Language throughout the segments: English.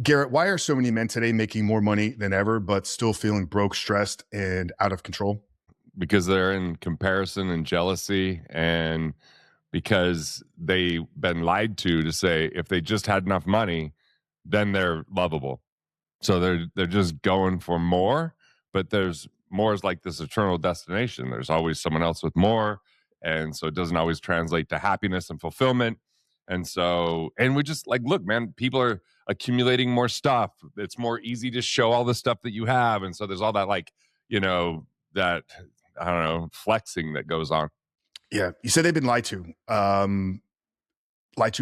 Garrett, why are so many men today making more money than ever, but still feeling broke, stressed, and out of control? Because they're in comparison and jealousy, and because they've been lied to say if they just had enough money, then they're lovable. So they're just going for more, but there's more is like this eternal destination. There's always someone else with more, and so it doesn't always translate to happiness and fulfillment. And we just like, look, man, people are accumulating more stuff. It's more easy to show all the stuff that you have, and so there's all that that I don't know flexing that goes on. Yeah, you said they've been lied to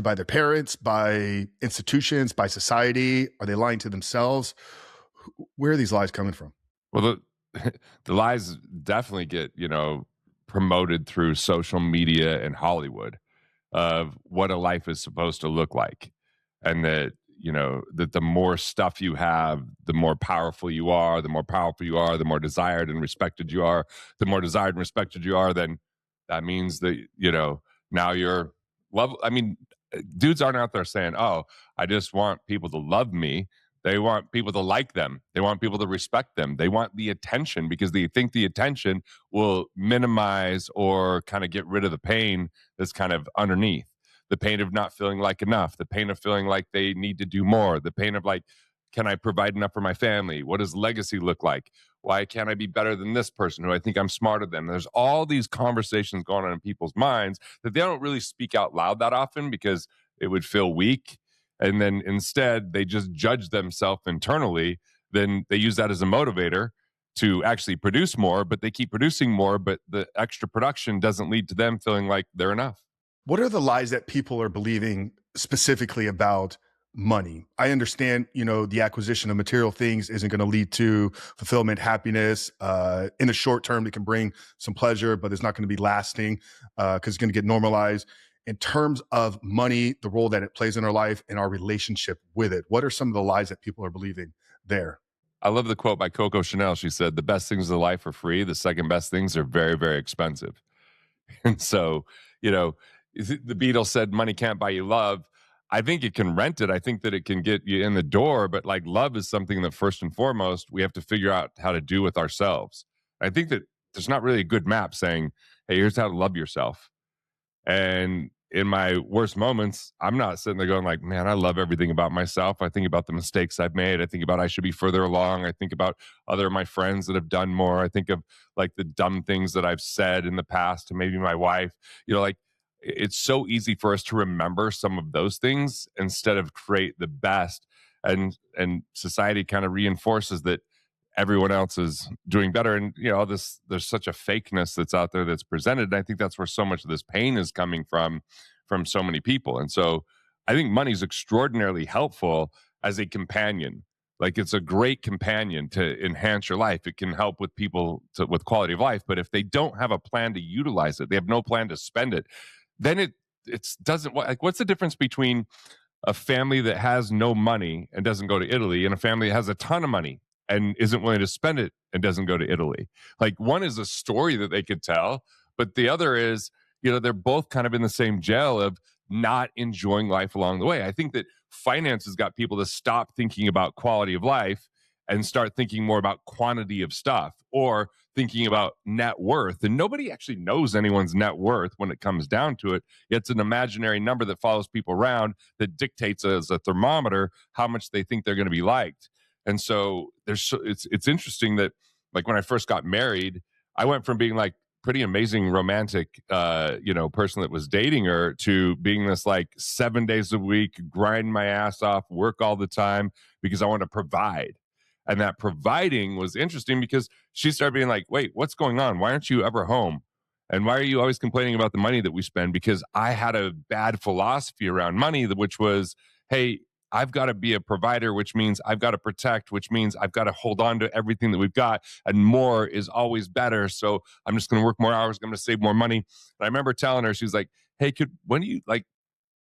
by their parents, by institutions, by society. Are they lying to themselves? Where are these lies coming from? Well, the lies definitely get promoted through social media and Hollywood of what a life is supposed to look like, and that the more stuff you have, the more powerful you are. The more powerful you are, the more desired and respected you are. The more desired and respected you are, then that means that now you're love. I mean, dudes aren't out there saying, "Oh, I just want people to love me." They want people to like them. They want people to respect them. They want the attention because they think the attention will minimize or kind of get rid of the pain that's kind of underneath. The pain of not feeling like enough, the pain of feeling like they need to do more, the pain of like, can I provide enough for my family? What does legacy look like? Why can't I be better than this person who I think I'm smarter than? There's all these conversations going on in people's minds that they don't really speak out loud that often because it would feel weak, and then instead they just judge themselves internally. Then they use that as a motivator to actually produce more, but they keep producing more, but the extra production doesn't lead to them feeling like they're enough. What are the lies that people are believing specifically about money? I understand, the acquisition of material things isn't going to lead to fulfillment, happiness. In the short term, it can bring some pleasure, but it's not going to be lasting because it's going to get normalized. In terms of money, the role that it plays in our life and our relationship with it, what are some of the lies that people are believing there? I love the quote by Coco Chanel. She said, "The best things in life are free. The second best things are very, very expensive." And so, you know, the Beatles said, "Money can't buy you love." I think it can rent it. I think that it can get you in the door, but like love is something that first and foremost we have to figure out how to do with ourselves. I think that there's not really a good map saying, "Hey, here's how to love yourself." And in my worst moments, I'm not sitting there going like, man, I love everything about myself. I think about the mistakes I've made. I think about I should be further along. I think about other of my friends that have done more. I think of like the dumb things that I've said in the past to maybe my wife. Like it's so easy for us to remember some of those things instead of create the best. And society kind of reinforces that everyone else is doing better, and this there's such a fakeness that's out there that's presented, and I think that's where so much of this pain is coming from so many people. And so I think money is extraordinarily helpful as a companion. Like it's a great companion to enhance your life. It can help with with quality of life, but if they don't have a plan to utilize it, they have no plan to spend it, then it doesn't, like, what's the difference between a family that has no money and doesn't go to Italy and a family that has a ton of money and isn't willing to spend it and doesn't go to Italy? Like one is a story that they could tell, but the other is, they're both kind of in the same jail of not enjoying life along the way. I think that finance has got people to stop thinking about quality of life and start thinking more about quantity of stuff, or thinking about net worth. And nobody actually knows anyone's net worth when it comes down to it. It's an imaginary number that follows people around that dictates as a thermometer how much they think they're going to be liked. And so it's interesting that, like, when I first got married, I went from being like pretty amazing romantic person that was dating her to being this like 7 days a week, grind my ass off, work all the time because I want to provide. And that providing was interesting because she started being like, wait, what's going on? Why aren't you ever home? And why are you always complaining about the money that we spend? Because I had a bad philosophy around money, which was, hey, I've got to be a provider, which means I've got to protect, which means I've got to hold on to everything that we've got. And more is always better. So I'm just going to work more hours. I'm going to save more money. And I remember telling her, she's like, hey, when do you like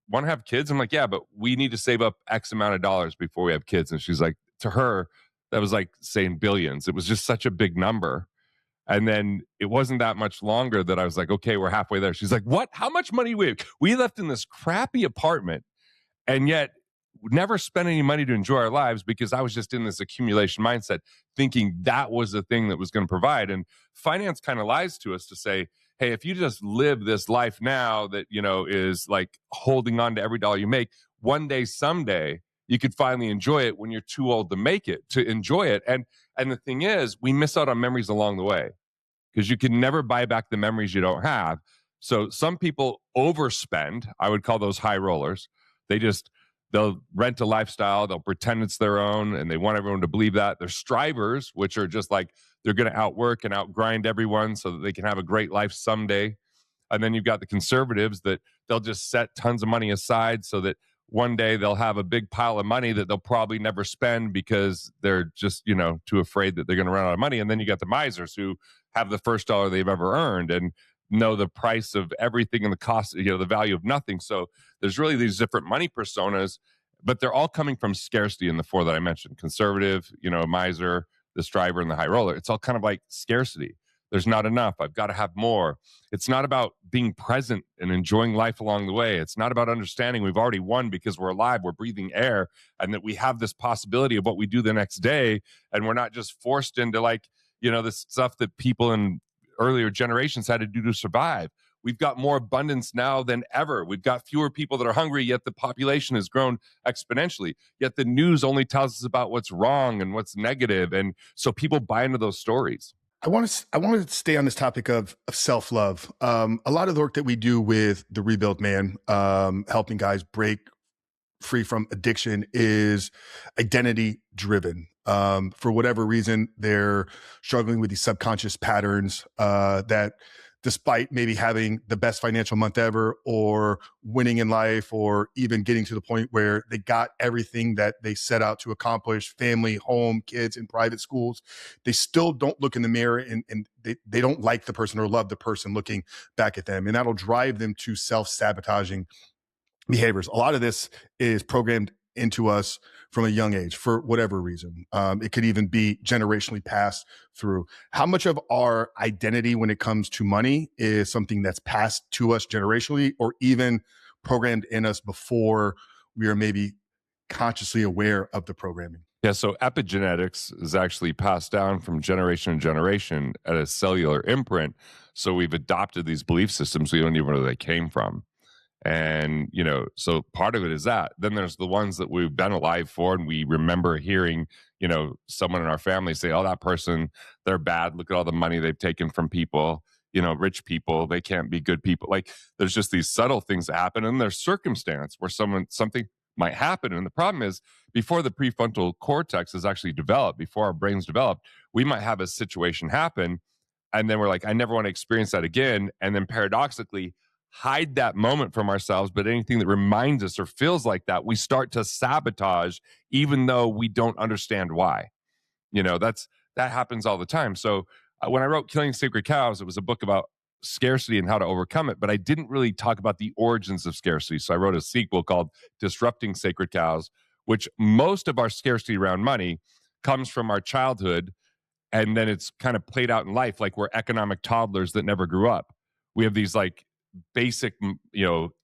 want to have kids? I'm like, yeah, but we need to save up X amount of dollars before we have kids. And she's like, to her, that was like saying billions. It was just such a big number. And then it wasn't that much longer that I was like, okay, we're halfway there. She's like, what? How much money we have? We left in this crappy apartment. And yet never spent any money to enjoy our lives because I was just in this accumulation mindset, thinking that was the thing that was going to provide. And finance kind of lies to us to say, hey, if you just live this life now that, is like holding on to every dollar you make, one day, someday, you could finally enjoy it when you're too old to make it, to enjoy it. And the thing is, we miss out on memories along the way because you can never buy back the memories you don't have. So some people overspend. I would call those high rollers. They'll rent a lifestyle, they'll pretend it's their own, and they want everyone to believe that. They're strivers, which are just like they're going to outwork and outgrind everyone so that they can have a great life someday. And then you've got the conservatives that they'll just set tons of money aside so that one day they'll have a big pile of money that they'll probably never spend because they're just, too afraid that they're going to run out of money. And then you got the misers who have the first dollar they've ever earned and know the price of everything and the cost, the value of nothing. So there's really these different money personas, but they're all coming from scarcity in the four that I mentioned: conservative, miser, the striver, and the high roller. It's all kind of like scarcity. There's not enough. I've got to have more. It's not about being present and enjoying life along the way. It's not about understanding we've already won because we're alive, we're breathing air, and that we have this possibility of what we do the next day. And we're not just forced into this stuff that people in earlier generations had to do to survive. We've got more abundance now than ever. We've got fewer people that are hungry, yet the population has grown exponentially. Yet the news only tells us about what's wrong and what's negative. And so people buy into those stories. I want to stay on this topic of self-love. A lot of the work that we do with the Rebuild Man, helping guys break free from addiction, is identity driven. For whatever reason, they're struggling with these subconscious patterns that, despite maybe having the best financial month ever or winning in life or even getting to the point where they got everything that they set out to accomplish, family, home, kids in private schools, they still don't look in the mirror and they don't like the person or love the person looking back at them. And that'll drive them to self-sabotaging behaviors. A lot of this is programmed into us from a young age for whatever reason. It could even be generationally passed through. How much of our identity when it comes to money is something that's passed to us generationally or even programmed in us before we are maybe consciously aware of the programming? Yeah, so epigenetics is actually passed down from generation to generation at a cellular imprint. So we've adopted these belief systems we don't even know where they came from. And, so part of it is that. Then there's the ones that we've been alive for, and we remember hearing, someone in our family say, oh, that person, they're bad. Look at all the money they've taken from people, rich people. They can't be good people. Like, there's just these subtle things that happen. And there's circumstance where something might happen. And the problem is, before the prefrontal cortex is actually developed, before our brains develop, we might have a situation happen. And then we're like, I never want to experience that again. And then paradoxically, hide that moment from ourselves, but anything that reminds us or feels like that, we start to sabotage, even though we don't understand why. That happens all the time. So when I wrote Killing Sacred Cows, it was a book about scarcity and how to overcome it, but I didn't really talk about the origins of scarcity. So I wrote a sequel called Disrupting Sacred Cows, which most of our scarcity around money comes from our childhood. And then it's kind of played out in life, like we're economic toddlers that never grew up. We have these basic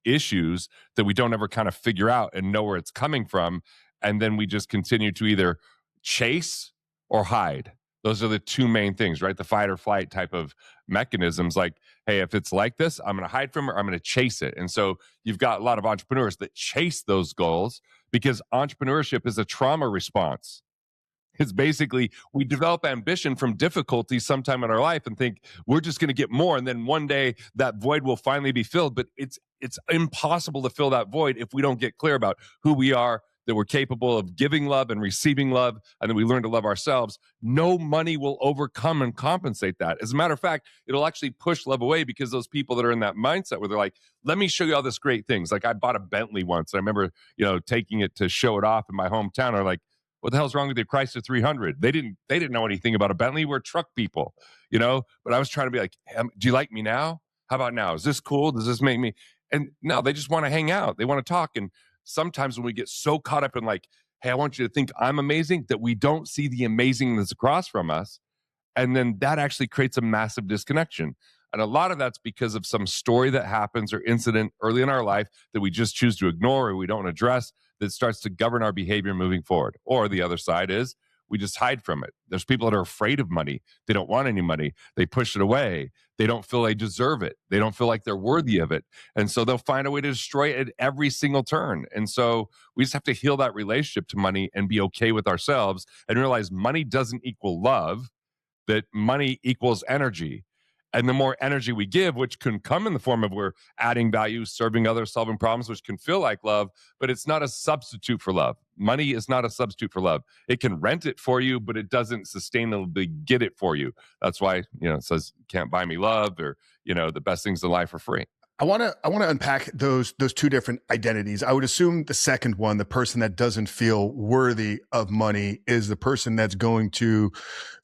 issues that we don't ever kind of figure out and know where it's coming from, and then we just continue to either chase or hide. Those are the two main things, right? The fight or flight type of mechanisms. Like, hey, if it's like this, I'm going to hide from it, or I'm going to chase it. And so you've got a lot of entrepreneurs that chase those goals because entrepreneurship is a trauma response. It's basically, we develop ambition from difficulty sometime in our life and think we're just going to get more. And then one day that void will finally be filled. But it's impossible to fill that void if we don't get clear about who we are, that we're capable of giving love and receiving love, and then we learn to love ourselves. No money will overcome and compensate that. As a matter of fact, it'll actually push love away, because those people that are in that mindset where they're like, let me show you all this great things. Like, I bought a Bentley once. I remember, taking it to show it off in my hometown. They're like, what the hell's wrong with your Chrysler 300? They didn't know anything about a Bentley. We're truck people, but I was trying to be like, do you like me now? How about now? Is this cool? Does this make me? And no, they just want to hang out. They want to talk. And sometimes when we get so caught up in like, hey, I want you to think I'm amazing, that we don't see the amazing that's across from us. And then that actually creates a massive disconnection. And a lot of that's because of some story that happens or incident early in our life that we just choose to ignore or we don't address, that starts to govern our behavior moving forward. Or the other side is we just hide from it. There's people that are afraid of money. They don't want any money. They push it away. They don't feel they deserve it. They don't feel like they're worthy of it. And so they'll find a way to destroy it at every single turn. And so we just have to heal that relationship to money and be okay with ourselves and realize money doesn't equal love, that money equals energy. And the more energy we give, which can come in the form of we're adding value, serving others, solving problems, which can feel like love, but it's not a substitute for love. Money is not a substitute for love. It can rent it for you, but it doesn't sustainably get it for you. That's why, it says can't buy me love, or, the best things in life are free. I want to unpack those two different identities. I would assume the second one, the person that doesn't feel worthy of money, is the person that's going to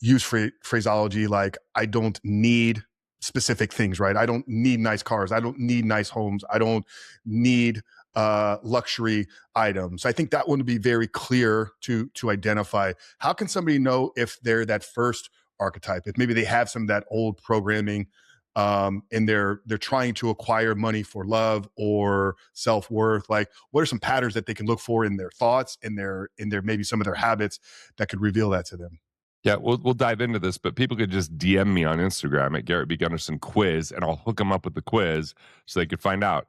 use phraseology like, I don't need specific things, right? I don't need nice cars. I don't need nice homes. I don't need luxury items. I think that one would be very clear to identify. How can somebody know if they're that first archetype, if maybe they have some of that old programming, and they're trying to acquire money for love or self-worth? Like, what are some patterns that they can look for in their thoughts, in their maybe some of their habits that could reveal that to them? Yeah, we'll dive into this, but people could just DM me on Instagram at Garrett B. Gunderson quiz, and I'll hook them up with the quiz so they could find out,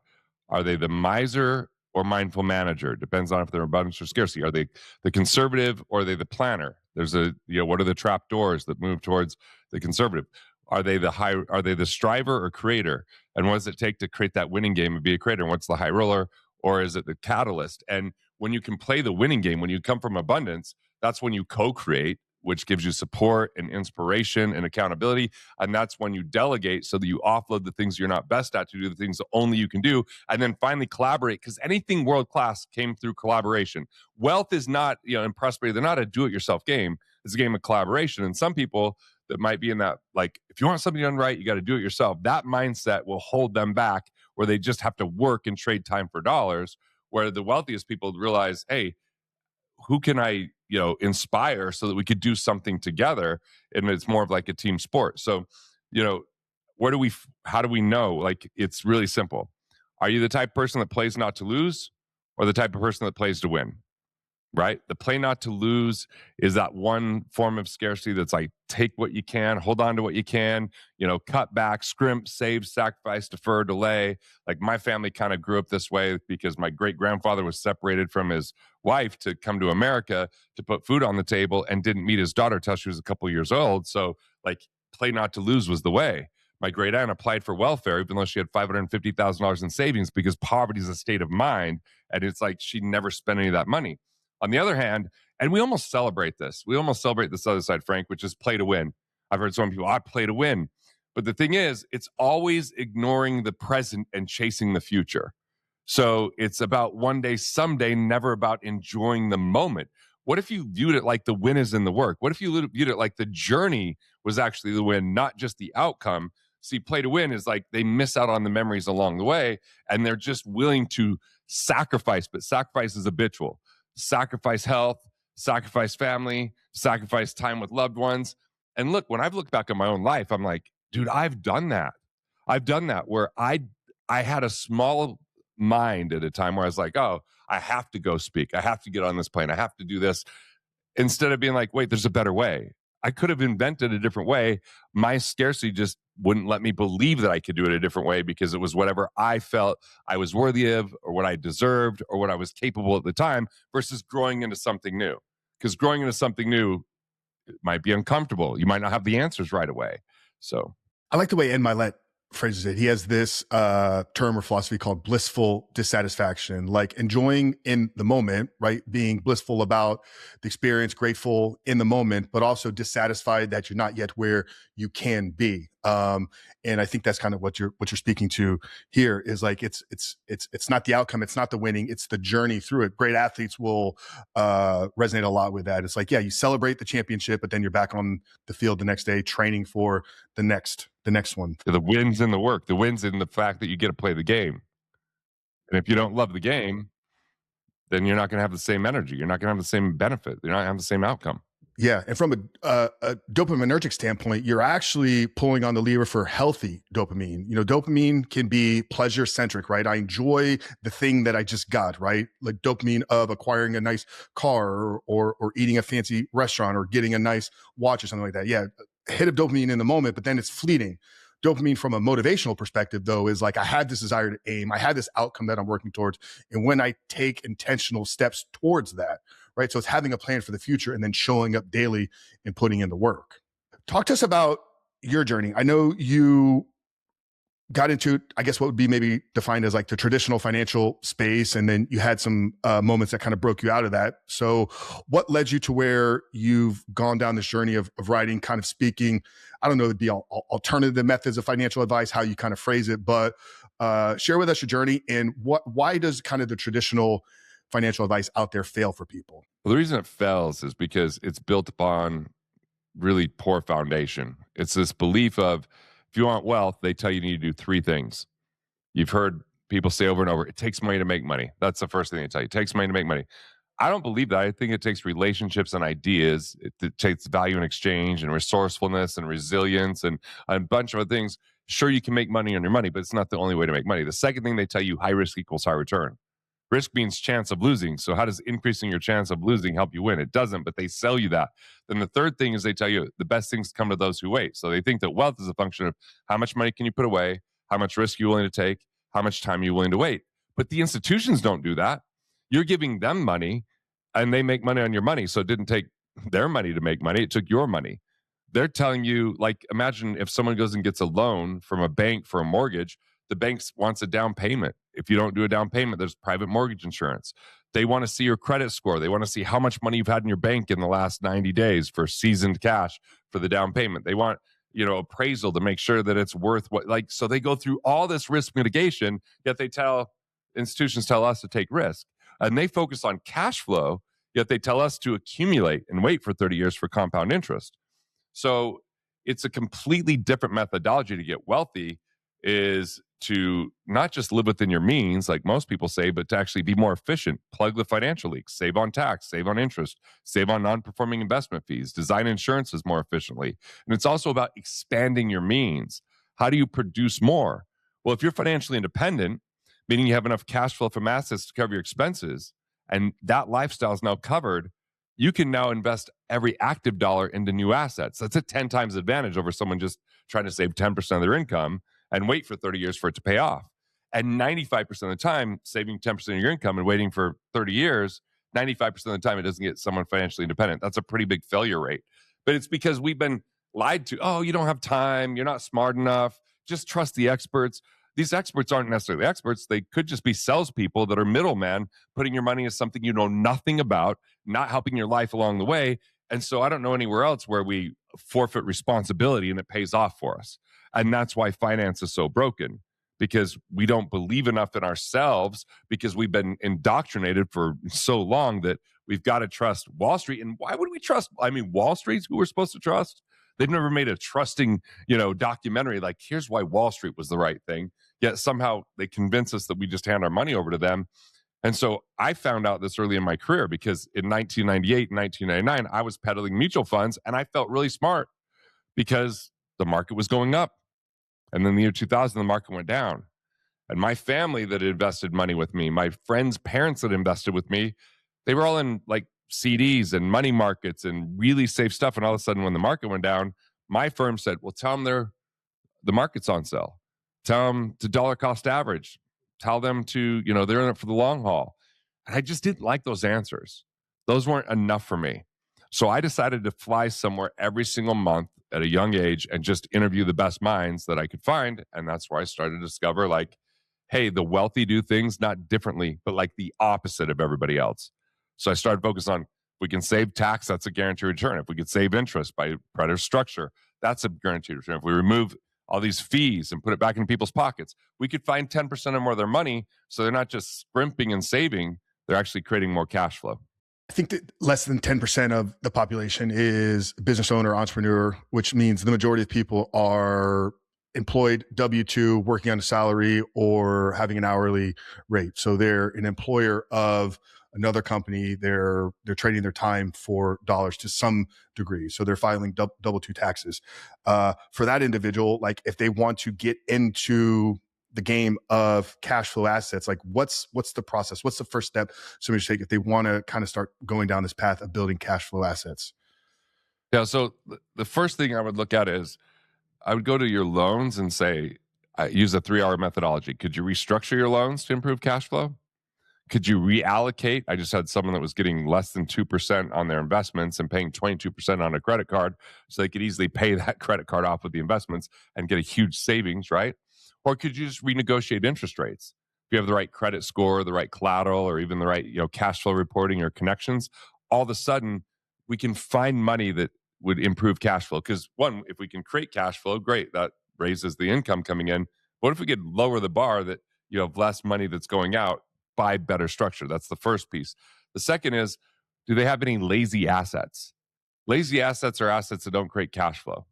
are they the miser or mindful manager? Depends on if they're abundance or scarcity. Are they the conservative or are they the planner? What are the trap doors that move towards the conservative? Are they the striver or creator? And what does it take to create that winning game and be a creator? And what's the high roller, or is it the catalyst? And when you can play the winning game, when you come from abundance, that's when you co-create, which gives you support and inspiration and accountability. And that's when you delegate, so that you offload the things you're not best at to do the things that only you can do. And then finally collaborate, because anything world class came through collaboration. Wealth is not, and prosperity, they're not a do it yourself game. It's a game of collaboration. And some people that might be in that, like, if you want something done right, you got to do it yourself. That mindset will hold them back, where they just have to work and trade time for dollars. Where the wealthiest people realize, hey, who can I, inspire so that we could do something together? And it's more of like a team sport. So, how do we know? Like, it's really simple. Are you the type of person that plays not to lose, or the type of person that plays to win? Right? The play not to lose is that one form of scarcity that's like, take what you can, hold on to what you can, cut back, scrimp, save, sacrifice, defer, delay. Like, my family kind of grew up this way because my great grandfather was separated from his wife to come to America to put food on the table, and didn't meet his daughter till she was a couple years old. So, like, play not to lose was the way. My great aunt applied for welfare, even though she had $550,000 in savings, because poverty is a state of mind. And it's like she never spent any of that money. On the other hand, and we almost celebrate this. We almost celebrate this other side, Frank, which is play to win. I've heard some people, I play to win. But the thing is, it's always ignoring the present and chasing the future. So it's about one day, someday, never about enjoying the moment. What if you viewed it like the win is in the work? What if you viewed it like the journey was actually the win, not just the outcome? See, play to win is like they miss out on the memories along the way, and they're just willing to sacrifice, but sacrifice is habitual. Sacrifice health, sacrifice family, sacrifice time with loved ones. And look, when I've looked back on my own life, I'm like, dude, I've done that. I've done that where I had a small mind at a time where I was like, oh, I have to go speak. I have to get on this plane. I have to do this. Instead of being like, wait, there's a better way. I could have invented a different way. My scarcity just wouldn't let me believe that I could do it a different way, because it was whatever I felt I was worthy of, or what I deserved, or what I was capable at the time, versus growing into something new. Because growing into something new, it might be uncomfortable. You might not have the answers right away. So I like the way Ed Milet phrases it. He has this term or philosophy called blissful dissatisfaction, like enjoying in the moment, right? Being blissful about the experience, grateful in the moment, but also dissatisfied that you're not yet where you can be. And I think that's kind of what you're speaking to here, is like, it's not the outcome, it's not the winning, it's the journey through it. Great athletes will resonate a lot with that. It's like, yeah, you celebrate the championship, but then you're back on the field the next day training for the next one. the wins in the work, the wins in the fact that you get to play the game. And if you don't love the game, then you're not going to have the same energy. You're not going to have the same benefit. You're not going to have the same outcome. Yeah, and from a dopaminergic standpoint, you're actually pulling on the lever for healthy dopamine. Dopamine can be pleasure centric, right? I enjoy the thing that I just got, right? Like dopamine of acquiring a nice car or eating a fancy restaurant or getting a nice watch or something like that. Yeah, a hit of dopamine in the moment, but then it's fleeting. Dopamine from a motivational perspective, though, is like I had this desire to aim, I had this outcome that I'm working towards, and when I take intentional steps towards that, right? So it's having a plan for the future and then showing up daily and putting in the work. Talk to us about your journey. I know you got into, I guess, what would be maybe defined as like the traditional financial space, and then you had some moments that kind of broke you out of that. So what led you to where you've gone down this journey of writing, kind of speaking, I don't know, it'd be alternative methods of financial advice, how you kind of phrase it, but share with us your journey and why does kind of the traditional financial advice out there fail for people? Well, the reason it fails is because it's built upon really poor foundation. It's this belief of if you want wealth, they tell you need to do three things. You've heard people say over and over, it takes money to make money. That's the first thing they tell you. It takes money to make money. I don't believe that. I think it takes relationships and ideas. It takes value in exchange and resourcefulness and resilience and a bunch of other things. Sure, you can make money on your money, but it's not the only way to make money. The second thing they tell you, high risk equals high return. Risk means chance of losing. So how does increasing your chance of losing help you win? It doesn't, but they sell you that. Then the third thing is they tell you the best things come to those who wait. So they think that wealth is a function of how much money can you put away, how much risk you're willing to take, how much time you're willing to wait. But the institutions don't do that. You're giving them money and they make money on your money. So it didn't take their money to make money. It took your money. They're telling you, like, imagine if someone goes and gets a loan from a bank for a mortgage, the bank wants a down payment. If you don't do a down payment, there's private mortgage insurance. They want to see your credit score. They want to see how much money you've had in your bank in the last 90 days for seasoned cash for the down payment. They want, appraisal to make sure that it's worth so they go through all this risk mitigation, yet institutions tell us to take risk. And they focus on cash flow, yet they tell us to accumulate and wait for 30 years for compound interest. So it's a completely different methodology to get wealthy, is to not just live within your means, like most people say, but to actually be more efficient, plug the financial leaks, save on tax, save on interest, save on non-performing investment fees, design insurances more efficiently. And it's also about expanding your means. How do you produce more? Well, if you're financially independent, meaning you have enough cash flow from assets to cover your expenses, and that lifestyle is now covered, you can now invest every active dollar into new assets. That's a 10 times advantage over someone just trying to save 10% of their income and wait for 30 years for it to pay off. And 95% of the time, saving 10% of your income and waiting for 30 years, 95% of the time, it doesn't get someone financially independent. That's a pretty big failure rate. But it's because we've been lied to. Oh, you don't have time. You're not smart enough. Just trust the experts. These experts aren't necessarily experts. They could just be salespeople that are middlemen, putting your money as something you know nothing about, not helping your life along the way. And so I don't know anywhere else where we forfeit responsibility and it pays off for us. And that's why finance is so broken, because we don't believe enough in ourselves, because we've been indoctrinated for so long that we've got to trust Wall Street. And why would we trust? I mean, Wall Street's who we're supposed to trust. They've never made a trusting, documentary like, here's why Wall Street was the right thing. Yet somehow they convince us that we just hand our money over to them. And so I found out this early in my career, because in 1998 and 1999, I was peddling mutual funds and I felt really smart because the market was going up. And then in the year 2000, the market went down. And my family that had invested money with me, my friends' parents that invested with me, they were all in like CDs and money markets and really safe stuff. And all of a sudden, when the market went down, my firm said, well, tell them the market's on sale. Tell them to dollar cost average. Tell them to, they're in it for the long haul. And I just didn't like those answers. Those weren't enough for me. So I decided to fly somewhere every single month at a young age and just interview the best minds that I could find. And that's where I started to discover, like, hey, the wealthy do things not differently, but like the opposite of everybody else. So I started focusing on, if we can save tax, that's a guaranteed return. If we could save interest by better structure, that's a guaranteed return. If we remove all these fees and put it back in people's pockets, we could find 10% or more of their money. So they're not just scrimping and saving, they're actually creating more cash flow. I think that less than 10% of the population is business owner, entrepreneur, which means the majority of people are employed W-2, working on a salary, or having an hourly rate. So they're an employer of another company. They're trading their time for dollars to some degree. So they're filing double two taxes. For that individual, like if they want to get into the game of cash flow assets, like what's the process? What's the first step somebody should take if they want to kind of start going down this path of building cash flow assets? Yeah. So the first thing I would look at is I would go to your loans and say, use a 3R methodology. Could you restructure your loans to improve cash flow? Could you reallocate? I just had someone that was getting less than 2% on their investments and paying 22% on a credit card. So they could easily pay that credit card off with the investments and get a huge savings, right? Or could you just renegotiate interest rates? If you have the right credit score, the right collateral, or even the right, cash flow reporting or connections, all of a sudden we can find money that would improve cash flow. Because one, if we can create cash flow, great. That raises the income coming in. What if we could lower the bar that you have less money that's going out? Buy better structure. That's the first piece. The second is, do they have any lazy assets? Lazy assets are assets that don't create cash flow.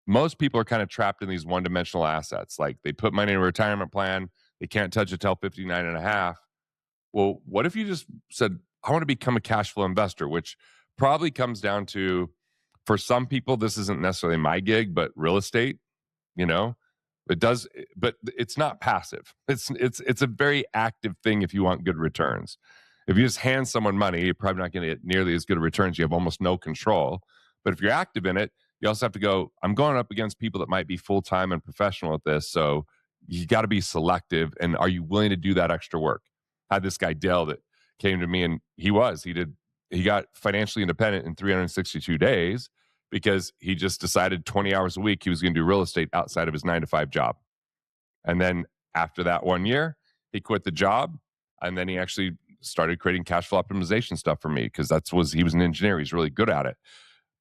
Most people are kind of trapped in these one-dimensional assets. Like they put money in a retirement plan, they can't touch it till 59 and a half. Well, what if you just said, I want to become a cash flow investor, which probably comes down to, for some people, this isn't necessarily my gig, but real estate, you know, it does, but it's not passive. It's a very active thing if you want good returns. If you just hand someone money, you're probably not going to get nearly as good returns. You have almost no control. But if you're active in it, you also have to go, I'm going up against people that might be full-time and professional at this. So you got to be selective. And are you willing to do that extra work? I had this guy, Dale, that came to me and he got financially independent in 362 days because he just decided 20 hours a week he was going to do real estate outside of his 9 to 5 job. And then after that 1 year, he quit the job. And then he actually started creating cash flow optimization stuff for me because he was an engineer. He's really good at it.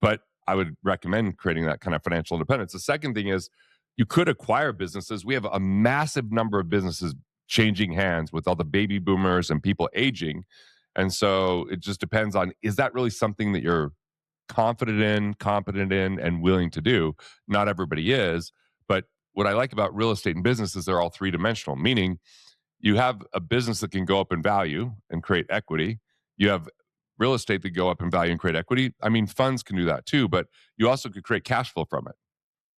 But I would recommend creating that kind of financial independence. The second thing is you could acquire businesses. We have a massive number of businesses changing hands with all the baby boomers and people aging. And so it just depends on, is that really something that you're confident in, competent in, and willing to do? Not everybody is. But what I like about real estate and business is they're all three-dimensional, meaning you have a business that can go up in value and create equity. You have real estate that go up in value and create equity. I mean, funds can do that too, but you also could create cash flow from it.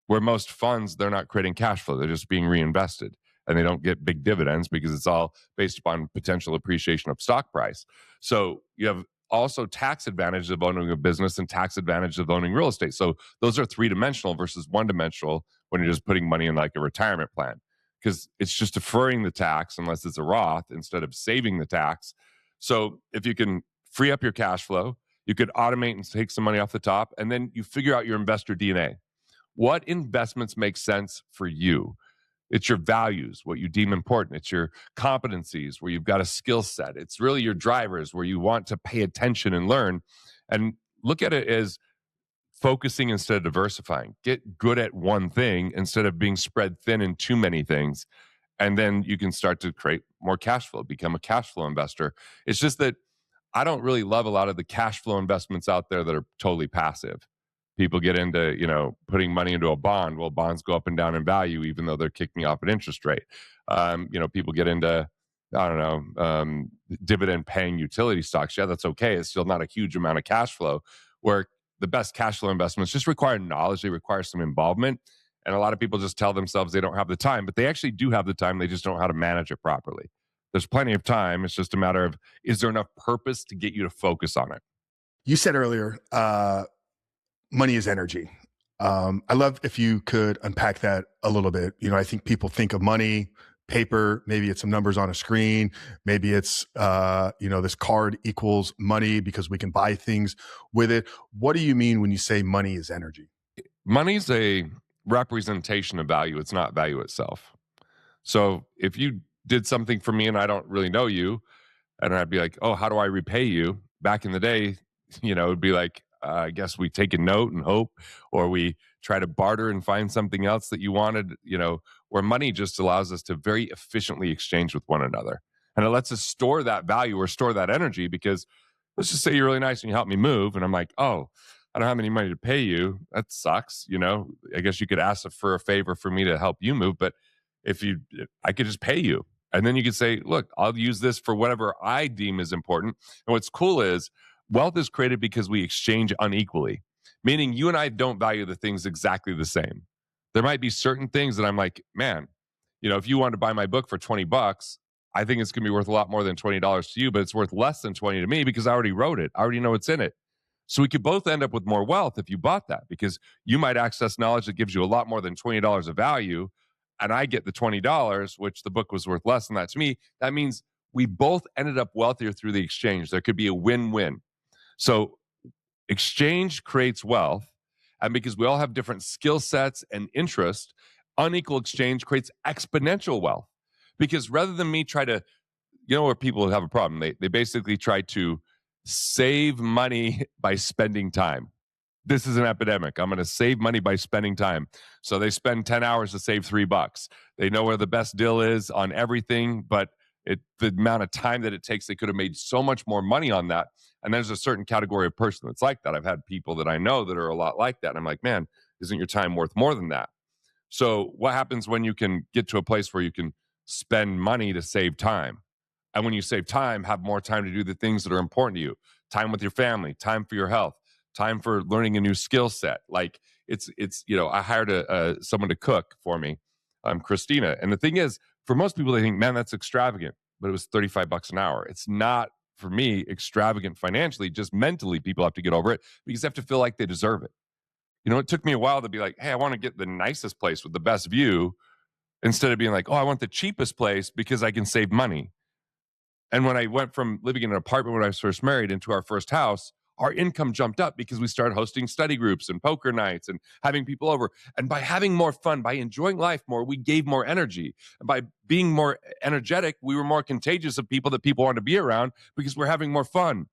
Where most funds, they're not creating cash flow. They're just being reinvested and they don't get big dividends because it's all based upon potential appreciation of stock price. So you have also tax advantage of owning a business and tax advantage of owning real estate. So those are three-dimensional versus one-dimensional when you're just putting money in like a retirement plan, because it's just deferring the tax unless it's a Roth instead of saving the tax. So if you can free up your cash flow, you could automate and take some money off the top, and then you figure out your investor DNA. What investments make sense for you? It's your values, what you deem important. It's your competencies, where you've got a skill set. It's really your drivers, where you want to pay attention and learn. And look at it as focusing instead of diversifying. Get good at one thing instead of being spread thin in too many things. And then you can start to create more cash flow, become a cash flow investor. It's just that I don't really love a lot of the cash flow investments out there that are totally passive. People get into, putting money into a bond. Well, bonds go up and down in value, even though they're kicking off an interest rate. People get into, I don't know, dividend paying utility stocks. Yeah, that's okay. It's still not a huge amount of cash flow, where the best cash flow investments just require knowledge. They require some involvement. And a lot of people just tell themselves they don't have the time, but they actually do have the time. They just don't know how to manage it properly. There's plenty of time. It's just a matter of, is there enough purpose to get you to focus on it? You said earlier, money is energy. I love if you could unpack that a little bit. I think people think of money, paper, maybe it's some numbers on a screen. Maybe it's, this card equals money because we can buy things with it. What do you mean when you say money is energy? Money's a representation of value. It's not value itself. So if you did something for me and I don't really know you, and I'd be like, oh, how do I repay you? Back in the day, it'd be like, I guess we take a note and hope, or we try to barter and find something else that you wanted, where money just allows us to very efficiently exchange with one another. And it lets us store that value or store that energy, because let's just say you're really nice and you help me move. And I'm like, oh, I don't have any money to pay you. That sucks. I guess you could ask for a favor for me to help you move, but I could just pay you. And then you could say, look, I'll use this for whatever I deem is important. And what's cool is wealth is created because we exchange unequally, meaning you and I don't value the things exactly the same. There might be certain things that I'm like, man, if you wanted to buy my book for $20, I think it's going to be worth a lot more than $20 to you, but it's worth less than 20 to me because I already wrote it. I already know what's in it. So we could both end up with more wealth if you bought that, because you might access knowledge that gives you a lot more than $20 of value, and I get the $20, which the book was worth less than that to me. That means we both ended up wealthier through the exchange. There could be a win-win. So exchange creates wealth, and because we all have different skill sets and interests, unequal exchange creates exponential wealth. Because rather than me try to, where people have a problem, they basically try to save money by spending time. This is an epidemic. I'm going to save money by spending time. So they spend 10 hours to save $3. They know where the best deal is on everything, but the amount of time that it takes, they could have made so much more money on that. And there's a certain category of person that's like that. I've had people that I know that are a lot like that. And I'm like, man, isn't your time worth more than that? So what happens when you can get to a place where you can spend money to save time? And when you save time, have more time to do the things that are important to you. Time with your family, time for your health, time for learning a new skill set. Like it's I hired someone to cook for me, Christina. And the thing is, for most people, they think, man, that's extravagant. But it was $35 an hour. It's not, for me, extravagant financially. Just mentally, people have to get over it because they have to feel like they deserve it. It took me a while to be like, hey, I want to get the nicest place with the best view, instead of being like, oh, I want the cheapest place because I can save money. And when I went from living in an apartment when I was first married into our first house, our income jumped up because we started hosting study groups and poker nights and having people over. And by having more fun, by enjoying life more, we gave more energy. And by being more energetic, we were more contagious of people that people wanted to be around because we're having more fun.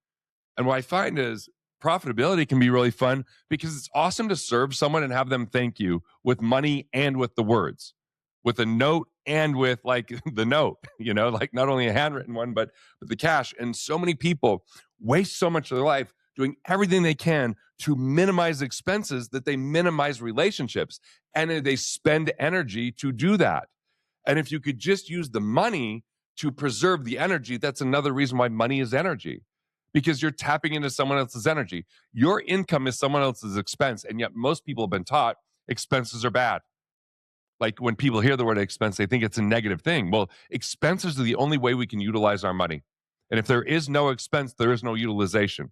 And what I find is profitability can be really fun because it's awesome to serve someone and have them thank you with money and with the words, with a note and with like the note, like not only a handwritten one, but the cash. And so many people waste so much of their life doing everything they can to minimize expenses that they minimize relationships. And they spend energy to do that. And if you could just use the money to preserve the energy, that's another reason why money is energy, because you're tapping into someone else's energy. Your income is someone else's expense. And yet most people have been taught expenses are bad. Like when people hear the word expense, they think it's a negative thing. Well, expenses are the only way we can utilize our money. And if there is no expense, there is no utilization.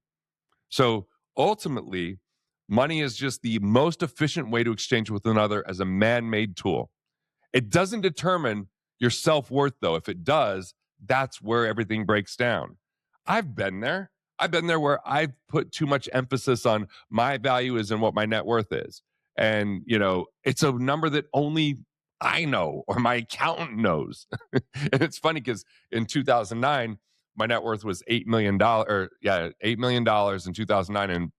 So ultimately, money is just the most efficient way to exchange with another as a man-made tool. It doesn't determine your self-worth, though. If it does, that's where everything breaks down. I've been there. I've been there where I've put too much emphasis on my value is and what my net worth is. And, it's a number that only I know or my accountant knows. And it's funny because in 2009, my net worth was $8 million, $8 million in 2009. And in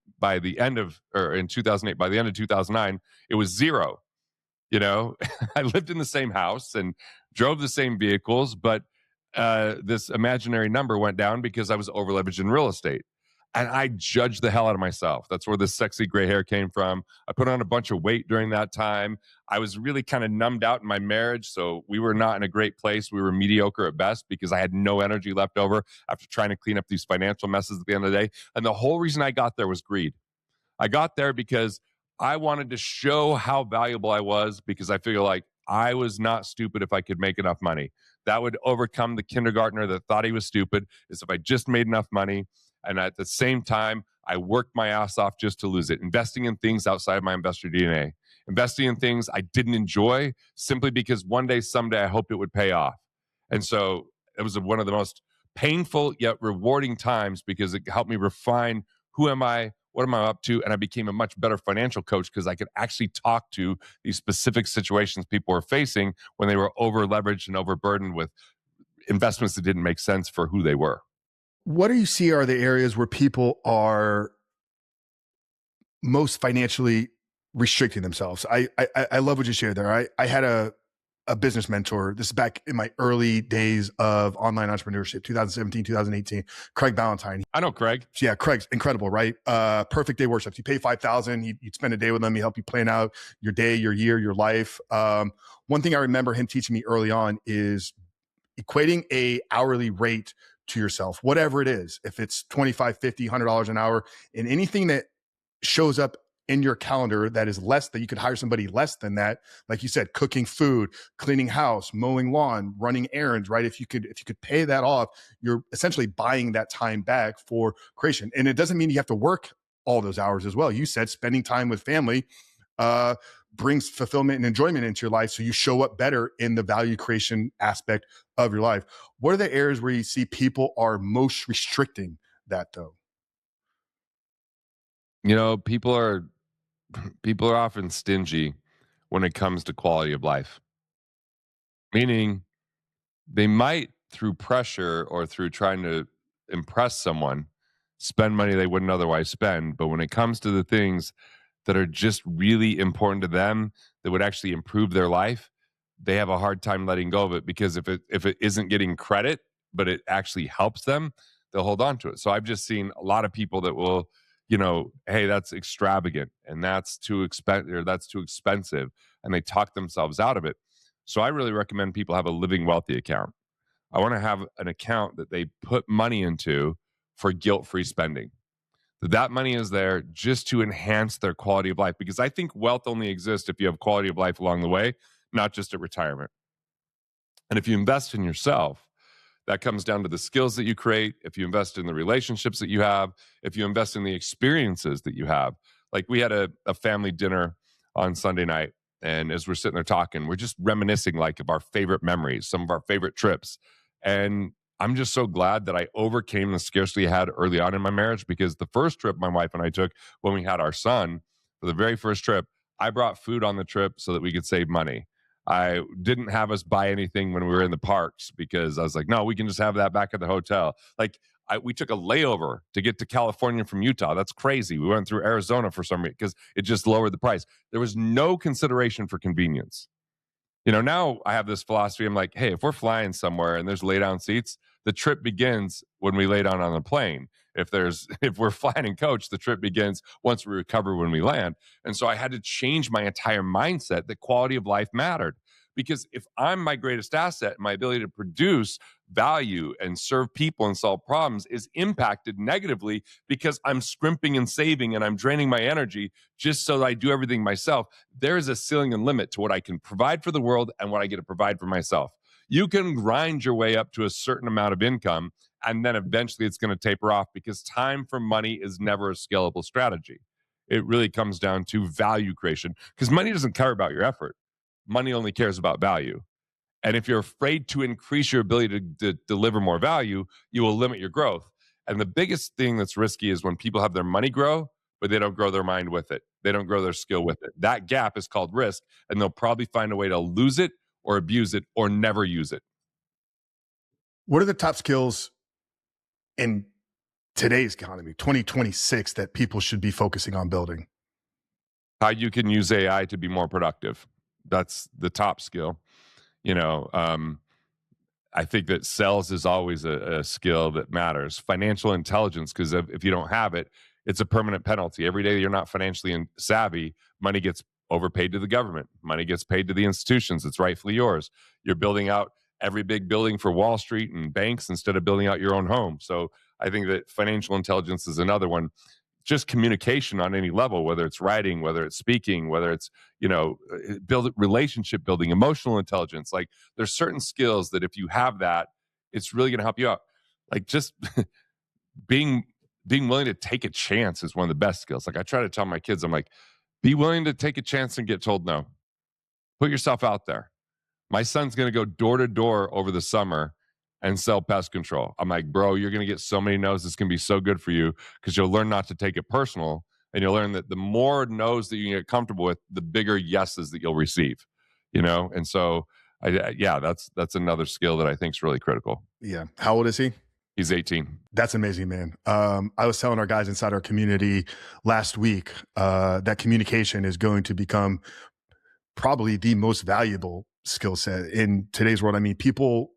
2008, by the end of 2009, it was zero. I lived in the same house and drove the same vehicles, but this imaginary number went down because I was over leveraged in real estate. And I judged the hell out of myself. That's where this sexy gray hair came from. I put on a bunch of weight during that time. I was really kind of numbed out in my marriage. So we were not in a great place. We were mediocre at best because I had no energy left over after trying to clean up these financial messes at the end of the day. And the whole reason I got there was greed. I got there because I wanted to show how valuable I was, because I feel like I was not stupid if I could make enough money. That would overcome the kindergartner that thought he was stupid, is if I just made enough money. And at the same time, I worked my ass off just to lose it, investing in things outside my investor DNA, investing in things I didn't enjoy simply because one day, someday, I hoped it would pay off. And so it was one of the most painful yet rewarding times because it helped me refine who am I, what am I up to? And I became a much better financial coach because I could actually talk to these specific situations people were facing when they were over leveraged and overburdened with investments that didn't make sense for who they were. What do you see are the areas where people are most financially restricting themselves? I love what you shared there. I had a a business mentor. This is back in my early days of online entrepreneurship, 2017, 2018. Craig Ballantyne. I know Craig. Yeah, Craig's incredible, right? Perfect day workshops. You pay $5,000. You'd spend a day with him. He help you plan out your day, your year, your life. One thing I remember him teaching me early on is equating a hourly rate to yourself, whatever it is. If it's $25, $50, $100 an hour, and anything that shows up in your calendar that is less, that you could hire somebody less than that, like you said, cooking food, cleaning house, mowing lawn, running errands, right? If you could pay that off, you're essentially buying that time back for creation. And it doesn't mean you have to work all those hours as well. You said spending time with family brings fulfillment and enjoyment into your life, so you show up better in the value creation aspect of your life. What are the areas where you see people are most restricting that, though? You know, people are often stingy when it comes to quality of life. Meaning they might, through pressure or through trying to impress someone, spend money they wouldn't otherwise spend. But when it comes to the things that are just really important to them, that would actually improve their life, they have a hard time letting go of it, because if it isn't getting credit, but it actually helps them, they'll hold on to it. So I've just seen a lot of people that will, hey, that's extravagant and that's too expensive, or that's too expensive, and they talk themselves out of it. So I really recommend people have a living wealthy account. I want to have an account that they put money into for guilt-free spending. That money is there just to enhance their quality of life, because I think wealth only exists if you have quality of life along the way, not just at retirement. And if you invest in yourself, that comes down to the skills that you create. If you invest in the relationships that you have, if you invest in the experiences that you have. Like, we had a family dinner on Sunday night, and as we're sitting there talking, we're just reminiscing, like, of our favorite memories, some of our favorite trips. And I'm just so glad that I overcame the scarcity I had early on in my marriage, because the first trip my wife and I took when we had our son, for the very first trip, I brought food on the trip so that we could save money. I didn't have us buy anything when we were in the parks, because I was like, no, we can just have that back at the hotel. Like, we took a layover to get to California from Utah. That's crazy. We went through Arizona for some reason because it just lowered the price. There was no consideration for convenience. Now I have this philosophy. I'm like, hey, if we're flying somewhere and there's lay down seats, the trip begins when we lay down on the plane. If we're flying in coach, the trip begins once we recover when we land. And so I had to change my entire mindset that quality of life mattered. Because if I'm my greatest asset, my ability to produce value and serve people and solve problems is impacted negatively because I'm scrimping and saving and I'm draining my energy just so that I do everything myself, there is a ceiling and limit to what I can provide for the world and what I get to provide for myself. You can grind your way up to a certain amount of income, and then eventually it's going to taper off, because time for money is never a scalable strategy. It really comes down to value creation, because money doesn't care about your effort. Money only cares about value. And if you're afraid to increase your ability to deliver more value, you will limit your growth. And the biggest thing that's risky is when people have their money grow, but they don't grow their mind with it. They don't grow their skill with it. That gap is called risk, and they'll probably find a way to lose it or abuse it or never use it. What are the top skills in today's economy, 2026, that people should be focusing on building? How you can use AI to be more productive. That's the top skill. You know, I think that sales is always a skill that matters. Financial intelligence, because if you don't have it, it's a permanent penalty. Every day you're not financially savvy, money gets overpaid to the government. Money gets paid to the institutions. It's rightfully yours. You're building out every big building for Wall Street and banks instead of building out your own home. So I think that financial intelligence is another one. Just communication on any level, whether it's writing, whether it's speaking, whether it's, build relationship building, emotional intelligence. Like, there's certain skills that if you have that, it's really going to help you out. Like, just being willing to take a chance is one of the best skills. Like, I try to tell my kids, I'm like, be willing to take a chance and get told no. Put yourself out there. My son's going to go door to door over the summer and sell pest control. I'm like, bro, you're going to get so many no's. It's going to be so good for you, because you'll learn not to take it personal. And you'll learn that the more no's that you get comfortable with, the bigger yeses that you'll receive, And so, that's another skill that I think is really critical. Yeah. How old is he? He's 18. That's amazing, man. I was telling our guys inside our community last week that communication is going to become probably the most valuable skill set in today's world. I mean, people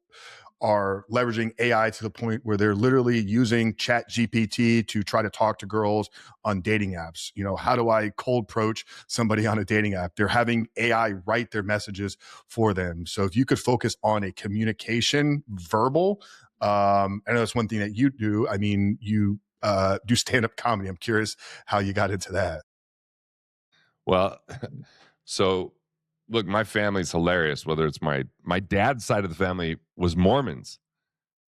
are leveraging AI to the point where they're literally using Chat GPT to try to talk to girls on dating apps. You know, how do I cold approach somebody on a dating app? They're having AI write their messages for them. So if you could focus on a communication verbal, I know that's one thing that you do. I mean, you do stand up comedy. I'm curious how you got into that. Well, so look, my family's hilarious. Whether it's my dad's side of the family was Mormons,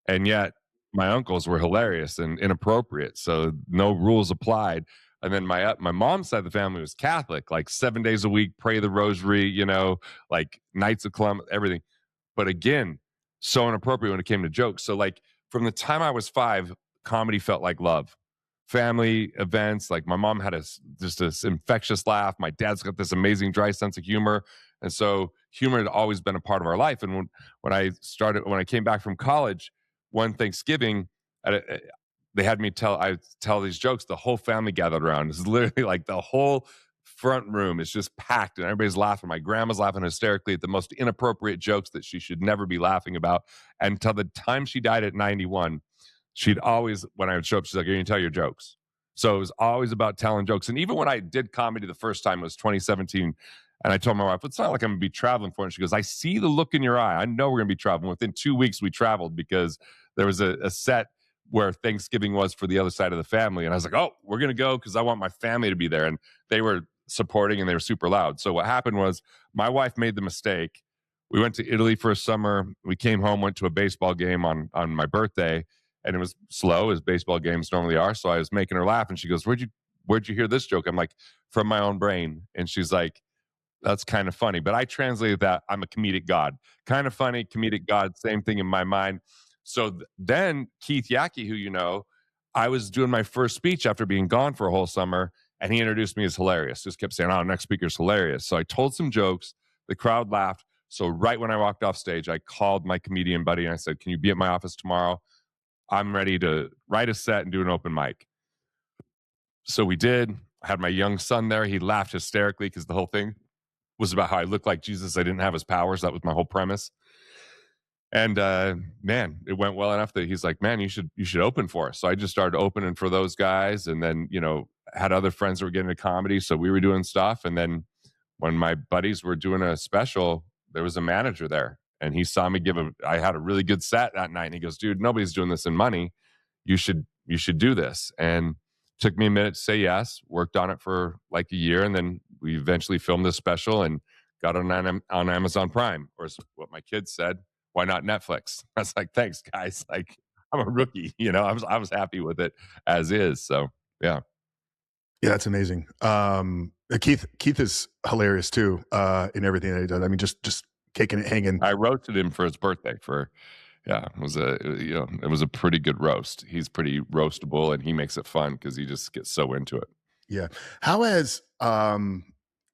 and yet my uncles were hilarious and inappropriate, so no rules applied. And then my mom's side of the family was Catholic, like 7 days a week, pray the rosary, like Knights of Columbus, everything. But again, so inappropriate when it came to jokes. So like from the time I was 5, comedy felt like love. Family events, like my mom had just this infectious laugh. My dad's got this amazing dry sense of humor, and so humor had always been a part of our life. And when I came back from college, one Thanksgiving, they had me tell these jokes. The whole family gathered around. It's literally like the whole front room is just packed and everybody's laughing. My grandma's laughing hysterically at the most inappropriate jokes that she should never be laughing about. And until the time she died at 91, she'd always, when I would show up, she's like, "Are you going to tell your jokes?" So it was always about telling jokes. And even when I did comedy the first time, it was 2017. And I told my wife, it's not like I'm going to be traveling for it. And she goes, "I see the look in your eye. I know we're going to be traveling." Within 2 weeks, we traveled because there was a set where Thanksgiving was for the other side of the family. And I was like, "Oh, we're going to go because I want my family to be there." And they were supporting and they were super loud. So what happened was my wife made the mistake. We went to Italy for a summer. We came home, went to a baseball game on my birthday, and it was slow as baseball games normally are. So I was making her laugh, and she goes, "Where'd you hear this joke?" I'm like, "From my own brain." And she's like, "That's kind of funny." But I translated that, I'm a comedic god. Kind of funny, comedic god, same thing in my mind. So then Keith Yackey, who I was doing my first speech after being gone for a whole summer, and he introduced me as hilarious. Just kept saying, "Oh, next speaker's hilarious." So I told some jokes. The crowd laughed. So right when I walked off stage, I called my comedian buddy and I said, "Can you be at my office tomorrow? I'm ready to write a set and do an open mic." So we did. I had my young son there. He laughed hysterically because the whole thing was about how I looked like Jesus. I didn't have his powers. That was my whole premise. And man, it went well enough that he's like, "Man, you should open for us." So I just started opening for those guys, and then had other friends that were getting into comedy, so we were doing stuff. And then when my buddies were doing a special, there was a manager there, and he saw me give a. I had a really good set that night, and he goes, "Dude, nobody's doing this in money. You should do this." And took me a minute to say yes. Worked on it for like a year, and then we eventually filmed this special and got it on Amazon Prime, or is what my kids said. "Why not Netflix?" I was like, "Thanks, guys." Like I'm a rookie, I was happy with it as is. So yeah. Yeah, that's amazing. Keith is hilarious too, in everything that he does. I mean, just taking it hanging. I roasted him for his birthday for yeah, it was a pretty good roast. He's pretty roastable and he makes it fun because he just gets so into it. Yeah. How has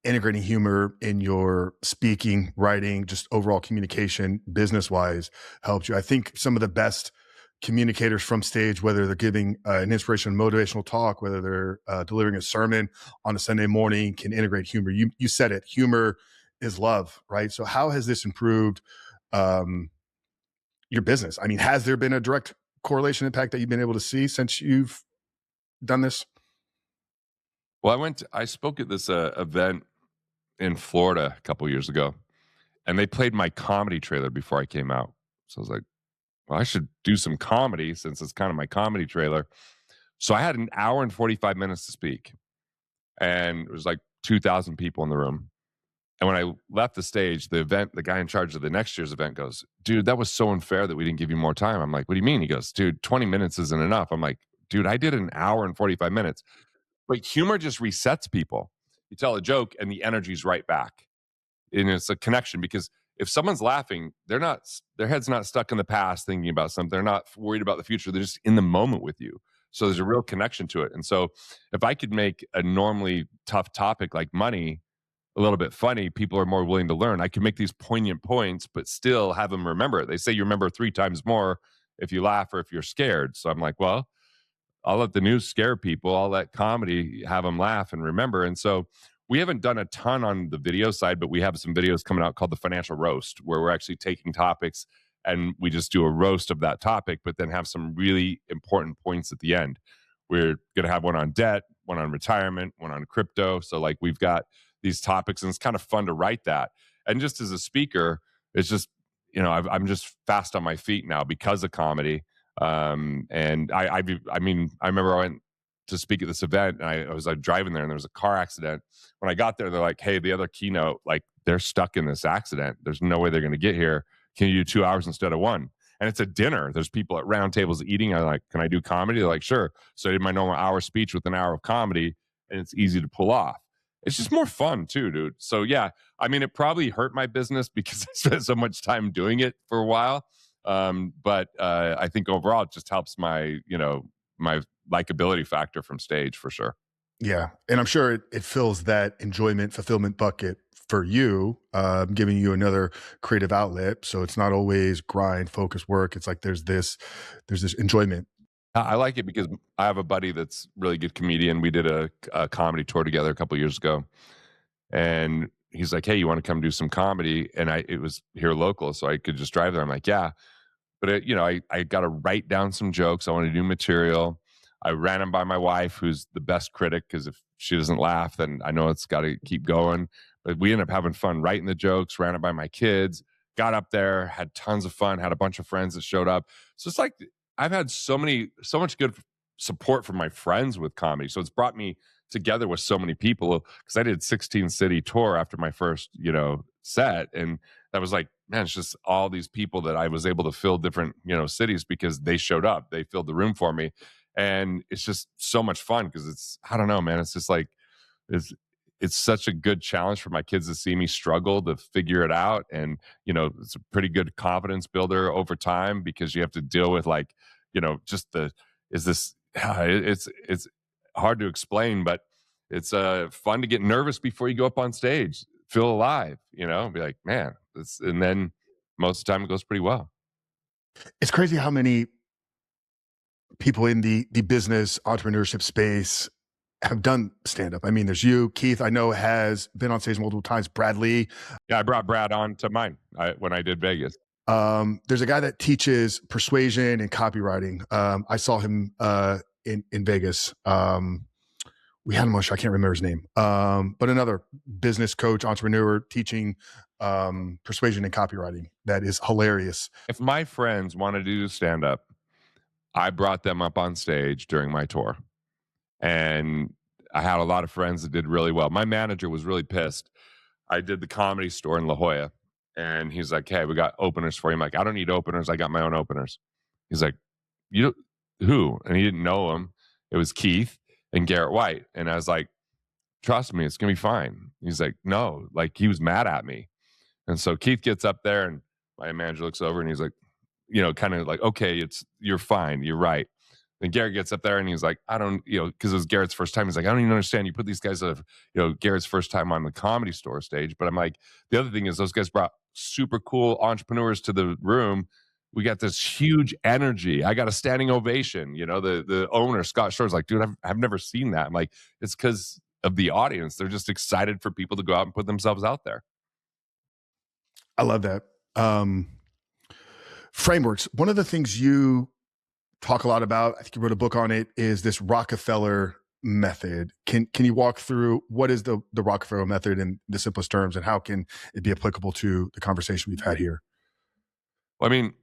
integrating humor in your speaking, writing, just overall communication, business wise, helped you? I think some of the best communicators from stage, whether they're giving an inspirational, motivational talk, whether they're delivering a sermon on a Sunday morning, can integrate humor. You said it. Humor is love, right? So how has this improved um, your business? I mean, has there been a direct correlation impact that you've been able to see since you've done this? Well, I spoke at this event in Florida a couple years ago, and they played my comedy trailer before I came out. So I was like, well, I should do some comedy since it's kind of my comedy trailer. So I had an hour and 45 minutes to speak, and it was like 2,000 people in the room. And when I left the stage, the guy in charge of the next year's event goes, "Dude, that was so unfair that we didn't give you more time." I'm like, "What do you mean?" He goes, "Dude, 20 minutes isn't enough." I'm like, "Dude, I did an hour and 45 minutes." But humor just resets people. You tell a joke and the energy's right back. And it's a connection because if someone's laughing, their head's not stuck in the past thinking about something. They're not worried about the future. They're just in the moment with you. So there's a real connection to it. And so if I could make a normally tough topic like money a little bit funny, people are more willing to learn. I can make these poignant points, but still have them remember it. They say you remember 3 times more if you laugh or if you're scared. So I'm like, well, I'll let the news scare people. I'll let comedy have them laugh and remember. And so we haven't done a ton on the video side, but we have some videos coming out called the Financial Roast, where we're actually taking topics and we just do a roast of that topic, but then have some really important points at the end. We're going to have one on debt, one on retirement, one on crypto. So, like, we've got these topics, and it's kind of fun to write that. And just as a speaker, it's just, I'm just fast on my feet now because of comedy. And I mean, I remember I went to speak at this event, and I was like driving there, and there was a car accident. When I got there, they're like, "Hey, the other keynote, like, they're stuck in this accident. There's no way they're going to get here. Can you do 2 hours instead of one?" And it's a dinner. There's people at round tables eating. I'm like, "Can I do comedy?" They're like, "Sure." So I did my normal hour speech with an hour of comedy, and it's easy to pull off. It's just more fun too, dude. So yeah, I mean, it probably hurt my business because I spent so much time doing it for a while. But I think overall, it just helps my likability factor from stage for sure. Yeah. And I'm sure it fills that enjoyment, fulfillment bucket for you, giving you another creative outlet. So it's not always grind, focus work. It's like there's this enjoyment. I like it because I have a buddy that's really good comedian. We did a comedy tour together a couple years ago, and he's like, "Hey, you want to come do some comedy?" And it was here local, so I could just drive there. I'm like, "Yeah." But I got to write down some jokes. I want to do material. I ran them by my wife, who's the best critic, because if she doesn't laugh, then I know it's got to keep going. But we ended up having fun writing the jokes. Ran it by my kids. Got up there, had tons of fun. Had a bunch of friends that showed up. So it's like I've had so much good support from my friends with comedy. So it's brought me together with so many people because I did 16 city tour after my first set, and that was like, man, it's just all these people that I was able to fill different cities because they showed up, they filled the room for me, and it's just so much fun because it's, I don't know, man, it's just like it's it's such a good challenge for my kids to see me struggle to figure it out. And it's a pretty good confidence builder over time because you have to deal with, like, just the is this it's hard to explain, but it's fun to get nervous before you go up on stage, feel alive, be like, man, and then most of the time it goes pretty well. It's crazy how many people in the business entrepreneurship space have done stand up. I mean, there's you, Keith, I know has been on stage multiple times, Bradley. Yeah, I brought Brad on to mine when I did Vegas. There's a guy that teaches persuasion and copywriting. I saw him in Vegas. We had him on a show. I can't remember his name. But another business coach, entrepreneur teaching persuasion and copywriting. That is hilarious. If my friends wanted to do stand up, I brought them up on stage during my tour. And I had a lot of friends that did really well. My manager was really pissed. I did the Comedy Store in La Jolla, and he's like, "Hey, we got openers for you." I'm like, "I don't need openers. I got my own openers." He's like, "You who?" And he didn't know him. It was Keith and Garrett White. And I was like, "Trust me, it's gonna be fine." He's like, "No," like, he was mad at me. And so Keith gets up there, and my manager looks over and he's like, kind of like, "Okay, you're fine. You're right." Then Garrett gets up there and he's like, "I don't," because it was Garrett's first time. He's like, "I don't even understand. You put these guys of, Garrett's first time on the Comedy Store stage." But I'm like, the other thing is those guys brought super cool entrepreneurs to the room. We got this huge energy. I got a standing ovation. The owner, Scott Shore's like, "Dude, I've never seen that." I'm like, it's because of the audience. They're just excited for people to go out and put themselves out there. I love that. Frameworks. One of the things you talk a lot about, I think you wrote a book on it, is this Rockefeller method. Can you walk through what is the Rockefeller method in the simplest terms, and how can it be applicable to the conversation we've had here? Well, I mean,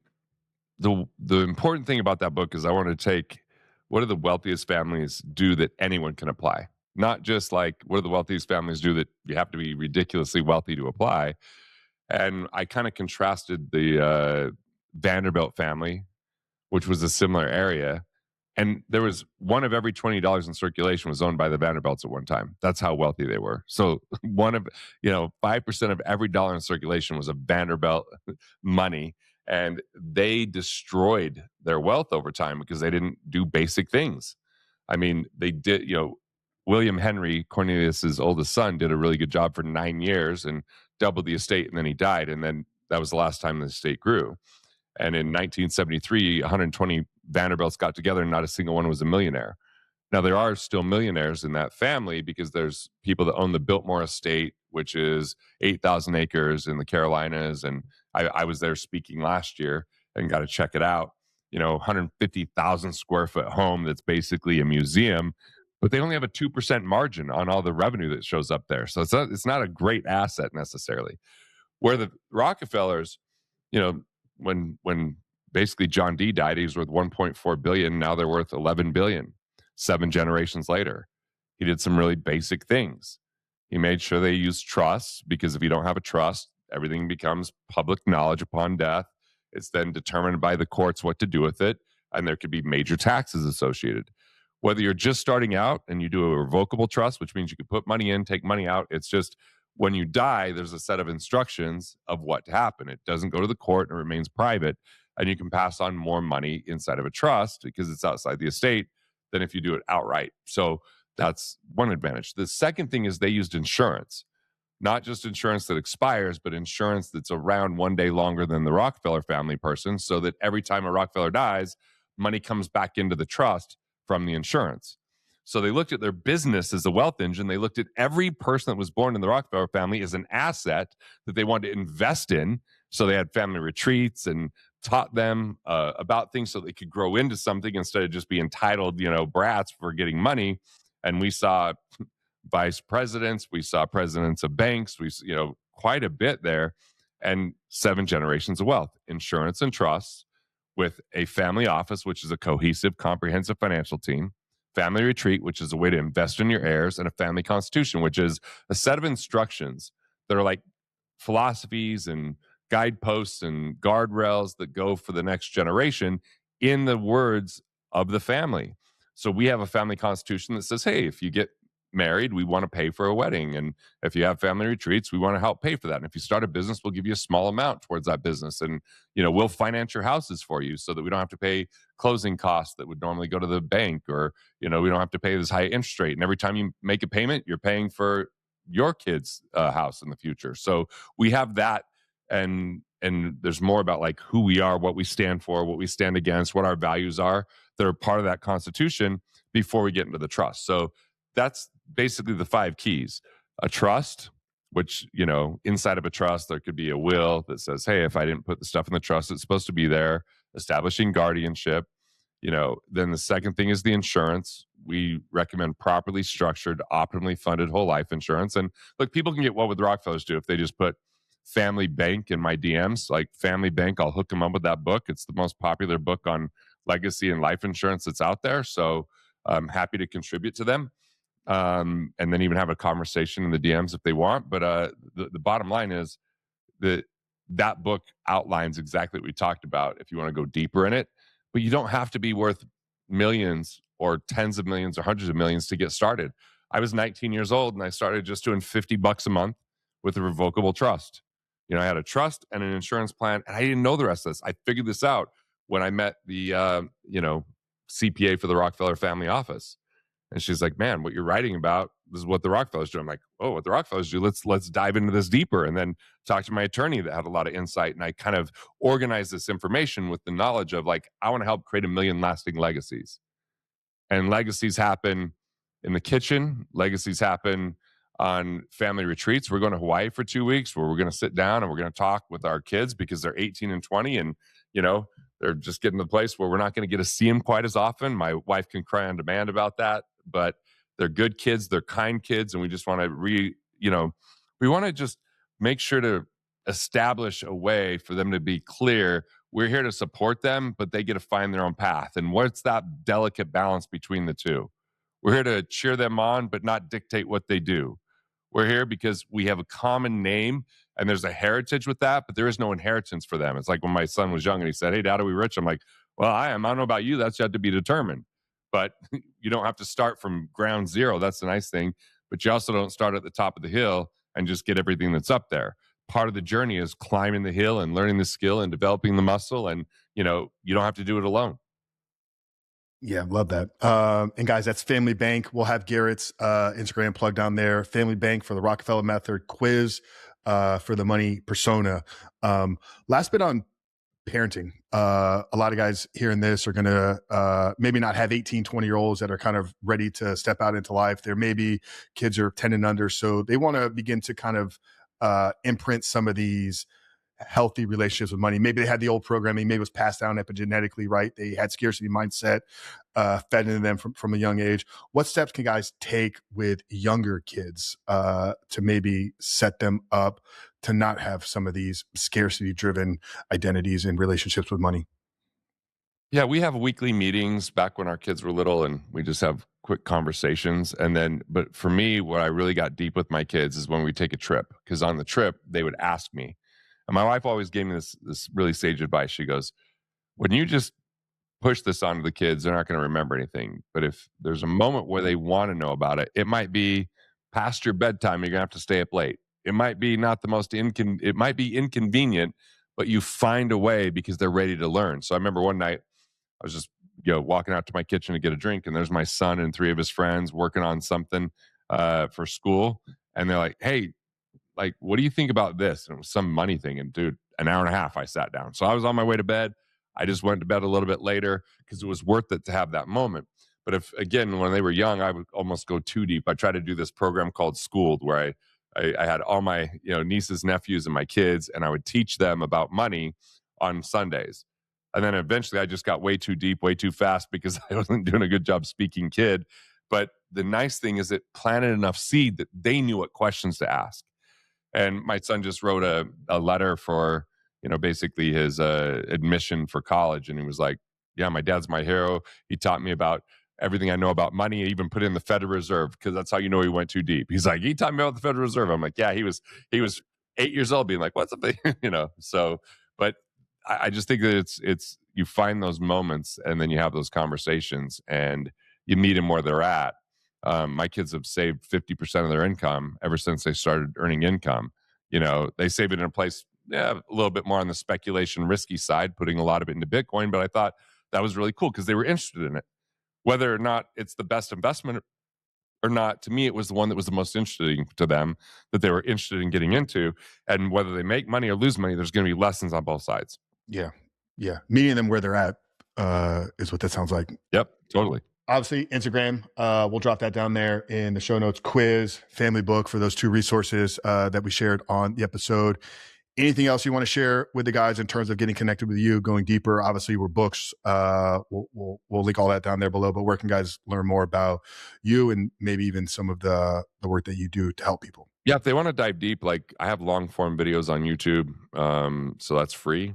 the important thing about that book is I want to take what do the wealthiest families do that anyone can apply, not just like what do the wealthiest families do that you have to be ridiculously wealthy to apply. And I kind of contrasted the Vanderbilt family, which was a similar area. And there was one of every $20 in circulation was owned by the Vanderbilts at one time. That's how wealthy they were. So 5% of every dollar in circulation was a Vanderbilt money. And they destroyed their wealth over time because they didn't do basic things. I mean, they did, William Henry, Cornelius's oldest son, did a really good job for 9 years and doubled the estate, and then he died. And then that was the last time the estate grew. And in 1973, 120 Vanderbilts got together, and not a single one was a millionaire. Now, there are still millionaires in that family because there's people that own the Biltmore estate, which is 8,000 acres in the Carolinas. And I was there speaking last year and got to check it out. 150,000 square foot home that's basically a museum, but they only have a 2% margin on all the revenue that shows up there. So it's not a great asset necessarily. Where the Rockefellers, you know, when basically John D died, he was worth 1.4 billion. Now they're worth 11 billion. 7 generations later, he did some really basic things. He made sure they used trusts, because if you don't have a trust, everything becomes public knowledge upon death. It's then determined by the courts what to do with it, and there could be major taxes associated. Whether you're just starting out and you do a revocable trust, which means you can put money in, take money out, it's just when you die, there's a set of instructions of what to happen. It doesn't go to the court and remains private, and you can pass on more money inside of a trust because it's outside the estate than if you do it outright. So that's one advantage. The second thing is they used insurance, not just insurance that expires, but insurance that's around one day longer than the Rockefeller family person, so that every time a Rockefeller dies, money comes back into the trust from the insurance. So they looked at their business as a wealth engine. They looked at every person that was born in the Rockefeller family as an asset that they wanted to invest in. So they had family retreats and taught them about things so they could grow into something instead of just be entitled, brats for getting money. And we saw vice presidents, we saw presidents of banks, quite a bit there, and 7 generations of wealth, insurance and trusts, with a family office, which is a cohesive, comprehensive financial team, family retreat, which is a way to invest in your heirs, and a family constitution, which is a set of instructions that are like philosophies and guideposts and guardrails that go for the next generation in the words of the family. So we have a family constitution that says, hey, if you get married, we want to pay for a wedding. And if you have family retreats, we want to help pay for that. And if you start a business, we'll give you a small amount towards that business. And, we'll finance your houses for you so that we don't have to pay closing costs that would normally go to the bank, or, we don't have to pay this high interest rate. And every time you make a payment, you're paying for your kid's house in the future. So we have that. And there's more about like who we are, what we stand for, what we stand against, what our values are that are part of that constitution before we get into the trust. So that's basically the 5 keys. A trust, which, inside of a trust, there could be a will that says, hey, if I didn't put the stuff in the trust, it's supposed to be there. Establishing guardianship. Then the second thing is the insurance. We recommend properly structured, optimally funded whole life insurance. And look, people can get what would the Rockefellers do if they just put Family Bank in my DMs. Like Family Bank, I'll hook them up with that book. It's the most popular book on legacy and life insurance that's out there. So I'm happy to contribute to them. And then even have a conversation in the DMs if they want. But the bottom line is that book outlines exactly what we talked about if you want to go deeper in it. But you don't have to be worth millions or tens of millions or hundreds of millions to get started. I was 19 years old and I started just doing $50 a month with a revocable trust. I had a trust and an insurance plan, and I didn't know the rest of this. I figured this out when I met the CPA for the Rockefeller family office. And she's like, man, what you're writing about, this is what the Rockefellers do. I'm like, oh, what the Rockefellers do? Let's dive into this deeper. And then talk to my attorney that had a lot of insight. And I kind of organized this information with the knowledge of like, I want to help create 1 million lasting legacies. And legacies happen in the kitchen. Legacies happen on family retreats. We're going to Hawaii for 2 weeks where we're going to sit down and we're going to talk with our kids because they're 18 and 20. And, they're just getting to the place where we're not going to get to see them quite as often. My wife can cry on demand about that, but they're good kids, they're kind kids, and we just want to we want to just make sure to establish a way for them to be clear. We're here to support them, but they get to find their own path. And what's that delicate balance between the two? We're here to cheer them on, but not dictate what they do. We're here because we have a common name and there's a heritage with that, but there is no inheritance for them. It's like when my son was young and he said, hey, Dad, are we rich? I'm like, well, I am. I don't know about you. That's yet to be determined. But you don't have to start from ground zero. That's the nice thing. But you also don't start at the top of the hill and just get everything that's up there. Part of the journey is climbing the hill and learning the skill and developing the muscle. And, you don't have to do it alone. Yeah, love that. And guys, that's Family Bank. We'll have Garrett's Instagram plug down there. Family Bank for the Rockefeller Method, quiz for the money persona. Last bit on parenting. A lot of guys hearing this are going to maybe not have 18, 20-year olds that are kind of ready to step out into life. There may be kids are 10 and under. So they want to begin to kind of imprint some of these healthy relationships with money. Maybe they had the old programming, maybe it was passed down epigenetically, right? They had scarcity mindset fed into them from a young age. What steps can guys take with younger kids to maybe set them up to not have some of these scarcity driven identities and relationships with money? Yeah, we have weekly meetings back when our kids were little, and we just have quick conversations. And then, but for me, what I really got deep with my kids is when we take a trip, because on the trip, they would ask me. And my wife always gave me this really sage advice. She goes, when you just push this onto the kids, they're not going to remember anything. But if there's a moment where they want to know about it, it might be past your bedtime, you're going to have to stay up late. It might be not the most it might be inconvenient, but you find a way because they're ready to learn. So I remember one night I was just, walking out to my kitchen to get a drink, and there's my son and three of his friends working on something for school. And they're like, "Hey, like, what do you think about this?" And it was some money thing. And dude, an hour and a half I sat down. So I was on my way to bed. I just went to bed a little bit later because it was worth it to have that moment. But if again, when they were young, I would almost go too deep. I tried to do this program called Schooled, where I had all my nieces, nephews, and my kids, and I would teach them about money on Sundays. And then eventually I just got way too deep, way too fast because I wasn't doing a good job speaking kid. But the nice thing is it planted enough seed that they knew what questions to ask. And my son just wrote a letter for, basically his admission for college. And he was like, yeah, my dad's my hero. He taught me about everything I know about money. He even put in the Federal Reserve because that's how you know he went too deep. He's like, he taught me about the Federal Reserve. I'm like, yeah, he was 8 years old being like, what's up? So, but I just think that it's, you find those moments and then you have those conversations and you meet them where they're at. My kids have saved 50% of their income ever since they started earning income. They save it in a place, yeah, a little bit more on the speculation risky side, putting a lot of it into Bitcoin. But I thought that was really cool because they were interested in it. Whether or not it's the best investment or not, to me, it was the one that was the most interesting to them that they were interested in getting into. And whether they make money or lose money, there's going to be lessons on both sides. Yeah. Yeah. Meeting them where they're at is what that sounds like. Yep, totally. Obviously, Instagram. We'll drop that down there in the show notes. Quiz, family book for those two resources that we shared on the episode. Anything else you want to share with the guys in terms of getting connected with you, going deeper? Obviously, we're books. We'll link all that down there below. But where can guys learn more about you and maybe even some of the work that you do to help people? Yeah, if they want to dive deep, like I have long form videos on YouTube. So that's free,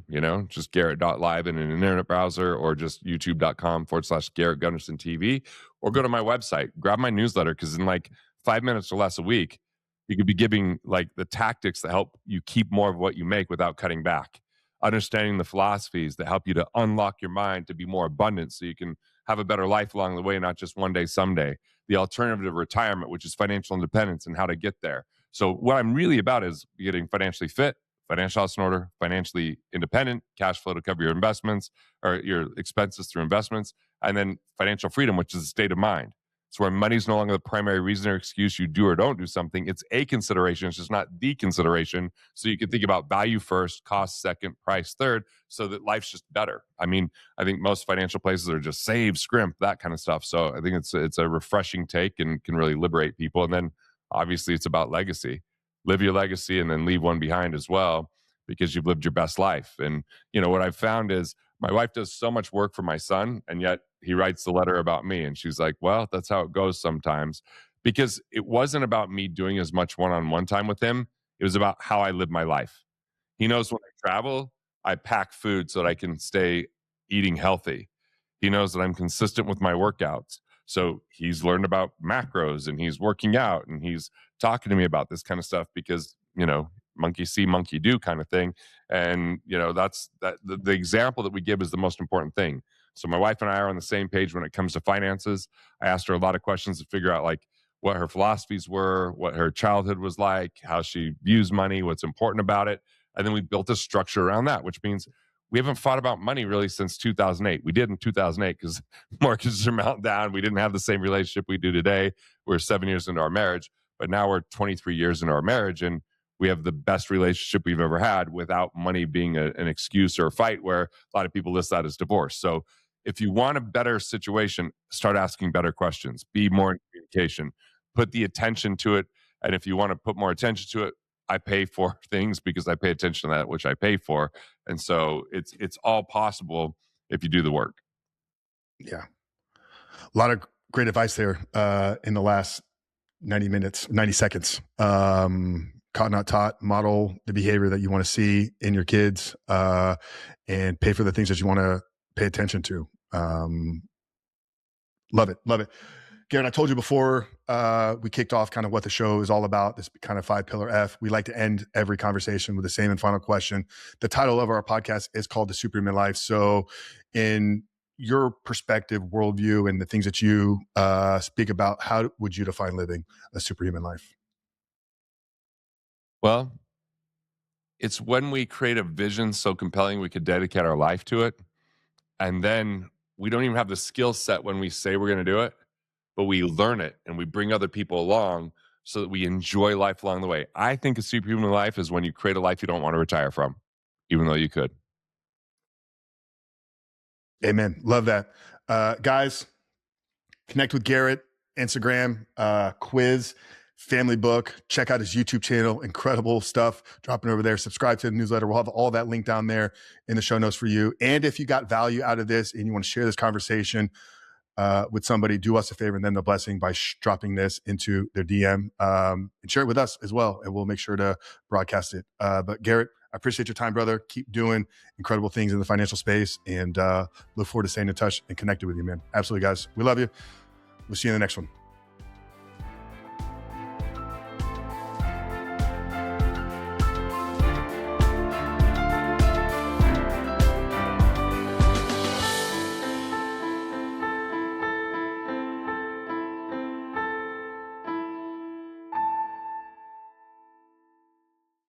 just Garrett.live in an internet browser or just youtube.com/Garrett Gunderson TV, or go to my website, grab my newsletter. Cause in like 5 minutes or less a week, you could be giving like the tactics that help you keep more of what you make without cutting back, understanding the philosophies that help you to unlock your mind to be more abundant so you can have a better life along the way, not just one day, someday. The alternative to retirement, which is financial independence and how to get there. So what I'm really about is getting financially fit, financial house in order, financially independent, cash flow to cover your investments or your expenses through investments, and then financial freedom, which is a state of mind. So where money's no longer the primary reason or excuse you do or don't do something. It's a consideration. It's just not the consideration. So you can think about value first, cost second, price third, so that life's just better. I mean, I think most financial places are just save, scrimp, that kind of stuff. So I think it's a refreshing take and can really liberate people. And then obviously it's about legacy. Live your legacy and then leave one behind as well because you've lived your best life. And what I've found is my wife does so much work for my son, and yet he writes the letter about me. And she's like, well, that's how it goes sometimes. Because it wasn't about me doing as much one-on-one time with him. It was about how I live my life. He knows when I travel, I pack food so that I can stay eating healthy. He knows that I'm consistent with my workouts. So he's learned about macros and he's working out and he's talking to me about this kind of stuff because, monkey see, monkey do kind of thing. And, that's the example that we give is the most important thing. So my wife and I are on the same page when it comes to finances. I asked her a lot of questions to figure out like what her philosophies were, what her childhood was like, how she views money, what's important about it. And then we built a structure around that, which means we haven't fought about money really since 2008. We did in 2008 because mortgages are melting down. We didn't have the same relationship we do today. We're 7 years into our marriage, but now we're 23 years into our marriage and we have the best relationship we've ever had without money being an excuse or a fight, where a lot of people list that as divorce. So if you want a better situation, start asking better questions, be more in communication, put the attention to it. And if you want to put more attention to it, I pay for things because I pay attention to that which I pay for. And so it's all possible if you do the work. Yeah. A lot of great advice there in the last 90 minutes, 90 seconds. Caught not taught, model the behavior that you want to see in your kids, and pay for the things that you want to pay attention to. Love it. Love it. Garrett, I told you before we kicked off kind of what the show is all about, this kind of 5-pillar F. We like to end every conversation with the same and final question. The title of our podcast is called The Superhuman Life. So in your perspective, worldview, and the things that you speak about, how would you define living a superhuman life? Well, it's when we create a vision so compelling we could dedicate our life to it. And then we don't even have the skill set when we say we're going to do it, but we learn it and we bring other people along so that we enjoy life along the way. I think a superhuman life is when you create a life you don't want to retire from, even though you could. Amen. Love that. Guys, connect with Garrett, Instagram, quiz, family book. Check out his YouTube channel. Incredible stuff dropping over there. Subscribe to the newsletter. We'll have all that link down there in the show notes for you. And if you got value out of this and you want to share this conversation with somebody, do us a favor and then the blessing by dropping this into their DM, and share it with us as well. And we'll make sure to broadcast it. But Garrett, I appreciate your time, brother. Keep doing incredible things in the financial space, and look forward to staying in touch and connected with you, man. Absolutely, guys. We love you. We'll see you in the next one.